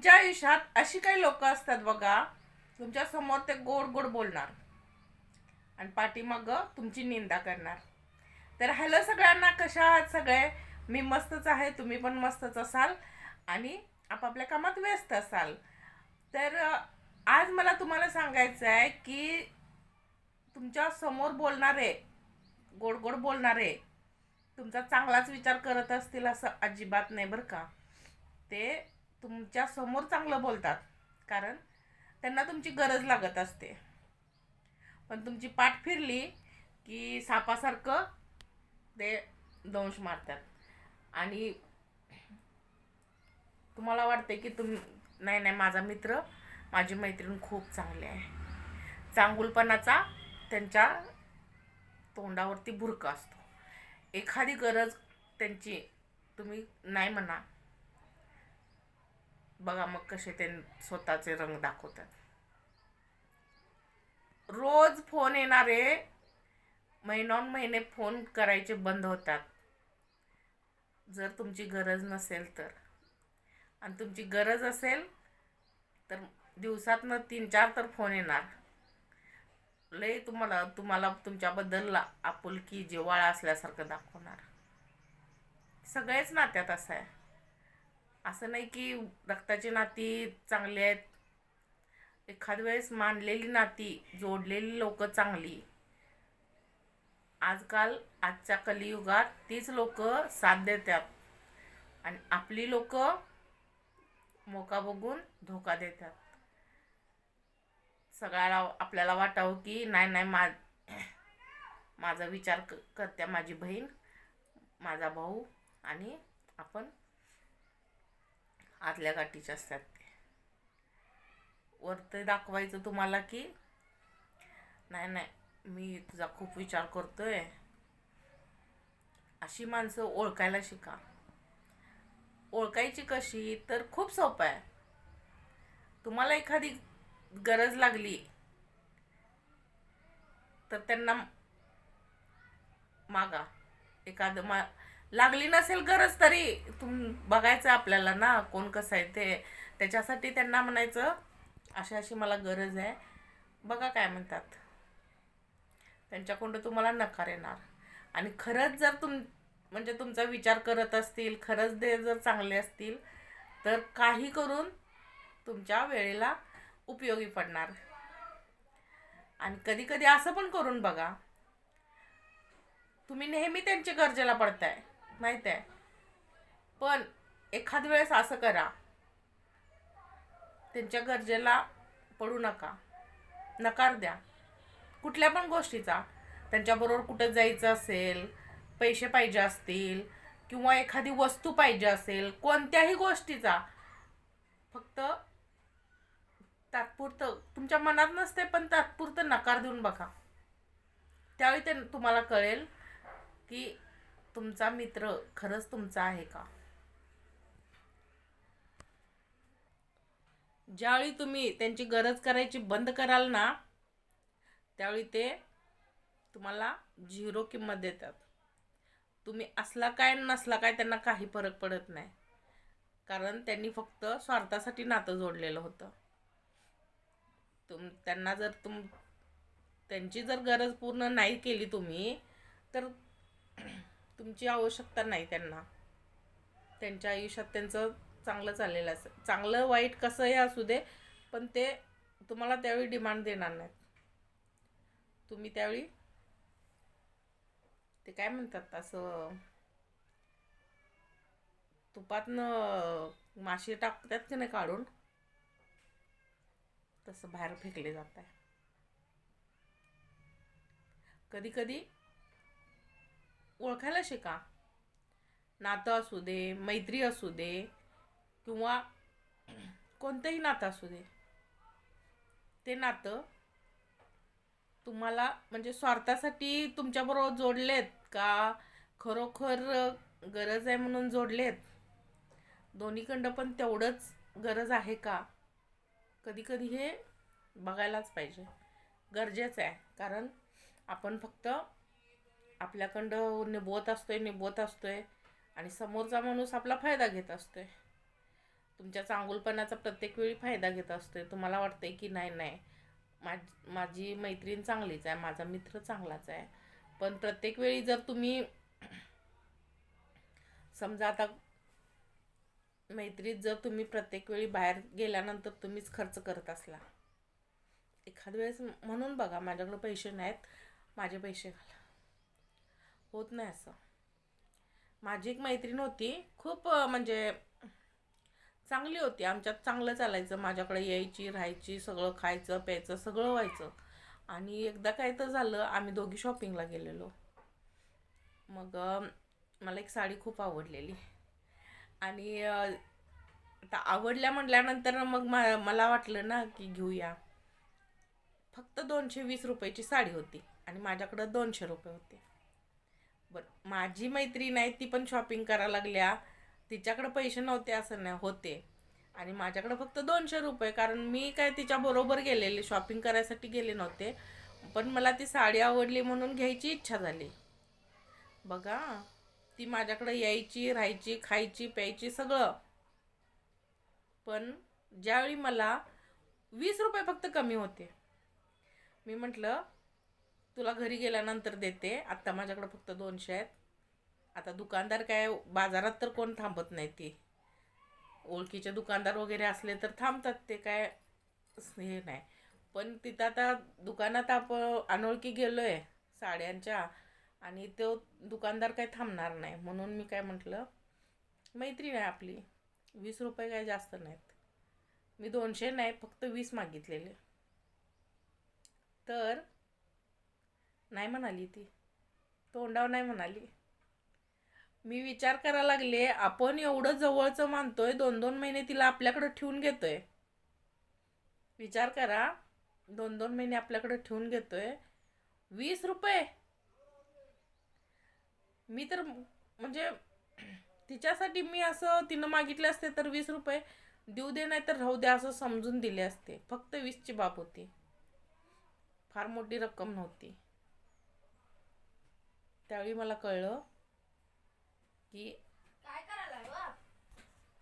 तुमच्या आयुष्यात अशी काही लोक असतात बघा, तुमच्या समोर ते गोड गोड बोलणार आणि पाठीमाग तुमची निंदा करणार. तर हॅलो सगळ्यांना, कशा आहात सगळे? मी मस्तच आहे, तुम्ही पण मस्तच असाल आणि आपापल्या कामात व्यस्त असाल. तर आज मला तुम्हाला सांगायचं आहे की तुमच्या समोर बोलणारे, गोड गोड बोलणारे तुमचा चांगलाच विचार करत असतील असं अजिबात नाही बरं का. ते तुमच्या समोर चांगलं बोलतात कारण त्यांना तुमची गरज लागत असते. पण तुमची पाठ फिरली की सापासारखं ते दंश मारतात आणि तुम्हाला वाटते की नाही नाही, माझा मित्र, माझी मैत्रीण खूप चांगली आहे. चांगुलपणाचा त्यांच्या तोंडावरती भुरका असतो. एखादी गरज त्यांची तुम्ही नाही म्हणा, बघा मग कसे ते स्वतःचे रंग दाखवतात. रोज फोन येणारे महिनोन महिने फोन करायचे बंद होतात जर तुमची गरज नसेल तर. आणि तुमची गरज असेल तर दिवसातनं 3-4 तर फोन येणार. लय तुम्हाला तुम्हाला तुमच्याबद्दल आपुलकी जिव्हाळा असल्यासारखं दाखवणार. सगळेच नात्यात असं आहे. असं नाही की रक्ताची नाती चांगली आहेत. एखाद वेळेस मानलेली नाती, जोडलेली लोक चांगली. आजच्या कलियुगात तीच लोक साथ देतात आणि आपली लोक मोका बघून धोका देतात. सगळ्याला आपल्याला वाटावं की नाही नाही, माझा विचार करत्या माझी बहीण, माझा भाऊ, आणि आपण आतल्या गाठीचे असतात. वरती दाखवायचं तुम्हाला की नाही नाही, मी तुझा खूप विचार करतोय. अशी माणसं ओळखायला शिका. ओळखायची कशी तर खूप सोपं आहे. तुम्हाला एखादी गरज लागली तर त्यांना मागा. लागली नसेल गरज तरी बघायचं आपल्याला ना कोण कसं आहे ते. त्याच्यासाठी त्यांना म्हणायचं अशी अशी मला गरज आहे, बघा काय म्हणतात. त्यांच्याकडून तुम्हाला नकार येणार. आणि खरंच जर म्हणजे तुमचा विचार करत असतील, खरंच ते जर चांगले असतील तर काही करून तुमच्या वेळेला उपयोगी पडणार. आणि कधी कधी असं पण करून बघा, तुम्ही नेहमी त्यांच्या गरजेला पडताय माहित आहे, पण एखाद वेळेस असं करा, त्यांच्या गरजेला पडू नका. नकार द्या कुठल्या पण गोष्टीचा. त्यांच्याबरोबर कुठं जायचं असेल, पैसे पाहिजे असतील किंवा एखादी वस्तू पाहिजे असेल, कोणत्याही गोष्टीचा फक्त तात्पुरतं, तुमच्या मनात नसते पण तात्पुरतं नकार देऊन बघा. त्यावेळी ते तुम्हाला कळेल की तुमचा मित्र खरंच तुमचा आहे का. ज्यावेळी तुम्ही त्यांची गरज करायची बंद कराल ना, त्यावेळी ते तुम्हाला 0 किंमत देतात. तुम्ही असला काय नसला काय त्यांना काही फरक पडत नाही, कारण त्यांनी फक्त स्वार्थासाठी नातं जोडलेलं होतं. त्यांना जर त्यांची जर गरज पूर्ण नाही केली तुम्ही, तर तुमची आवश्यकता नाही त्यांना. त्यांच्या आयुष्यात त्यांचं चांगलं चाललेलं असं, चांगलं वाईट कसंही असू दे, पण ते तुम्हाला त्यावेळी डिमांड देणार नाहीत. तुम्ही त्यावेळी ते काय म्हणतात असं, तुपातनं माशी टाकतात की नाही काढून, तसं बाहेर फेकले जात आहे. कधी कधी ओळखायला शिका. नातं असू दे, मैत्री असू दे, किंवा कोणतंही नातं असू दे, ते नातं तुम्हाला म्हणजे स्वार्थासाठी तुमच्याबरोबर जोडलेत का खरोखर गरज आहे म्हणून जोडलेत. दोन्हीकडं पण तेवढंच गरज आहे का, कधी कधी हे बघायलाच पाहिजे. गरजेचं आहे, कारण आपण फक्त आपल्याकडं निभवत असतोय आणि समोरचा माणूस आपला फायदा घेत असतोय. तुमच्या चांगुलपणाचा प्रत्येक वेळी फायदा घेत असतोय. तुम्हाला वाटतंय की नाही नाही, माझी मैत्रीण चांगलीच आहे, माझा मित्र चांगलाच आहे. पण प्रत्येक वेळी जर तुम्ही समजा आता मैत्रीत जर तुम्ही प्रत्येक वेळी बाहेर गेल्यानंतर तुम्हीच खर्च करत असला, एखाद वेळेस म्हणून बघा माझ्याकडे पैसे नाहीत, माझे पैसे घाला, होत नाही असं. माझी एक मैत्रीण होती, खूप म्हणजे चांगली होती, आमच्यात चांगलं चालायचं, माझ्याकडे यायची, राहायची, सगळं खायचं प्यायचं सगळं व्हायचं. आणि एकदा काय तर झालं, आम्ही दोघी शॉपिंगला गेलेलो. मग मला एक साडी खूप आवडलेली आणि आता आवडल्या म्हटल्यानंतर मग मला वाटलं ना की घेऊया. फक्त 220 रुपयाची साडी होती आणि माझ्याकडं 200 रुपये होते. बरं, माझी मैत्रीण नाही, ती पण शॉपिंग करायला लागल्या, तिच्याकडे पैसे नव्हते असं नाही, होते. आणि माझ्याकडे फक्त 200 रुपये, कारण मी काय तिच्या बरोबर गेलेले, शॉपिंग करायसाठी गेले नव्हते. पण मला ती साडी आवडली म्हणून घ्यायची इच्छा झाली. बघा, ती माझ्याकडे यायची, राहायची, खायची प्यायची सगळं. पण ज्यावेळी मला 20 रुपये फक्त कमी होते, मी म्हटलं तुला घरी गेल्यानंतर देते, आत्ता माझ्याकडे फक्त 200 आहेत. आता दुकानदार काय, बाजारात तर कोण थांबत नाही, ती ओळखीचे दुकानदार वगैरे असले तर थांबतात, ते काय हे नाही. पण तिथं आता दुकानात आपण अनोळखी गेलोय साड्यांच्या, आणि तो दुकानदार काय थांबणार नाही. म्हणून मी काय म्हटलं, मैत्रीण आहे आपली, 20 रुपये काय जास्त नाहीत. मी 200 नाही, फक्त 20 मागितलेले. तर नाही म्हणाली ती, तोंडावर नाही म्हणाली. मी विचार करायला लागले, आपण एवढं जवळचं मानतोय, 2-2 महिने तिला आपल्याकडे ठेवून घेतोय. विचार करा, 2-2 महिने आपल्याकडे ठेवून घेतोय, 20 रुपये. मी तर म्हणजे तिच्यासाठी मी असं, तिनं मागितले असते तर 20 रुपये देऊ दे नाही तर राहू दे असं समजून दिले असते. फक्त 20ची बाब होती, फार मोठी रक्कम नव्हती. त्यावेळी मला कळलं की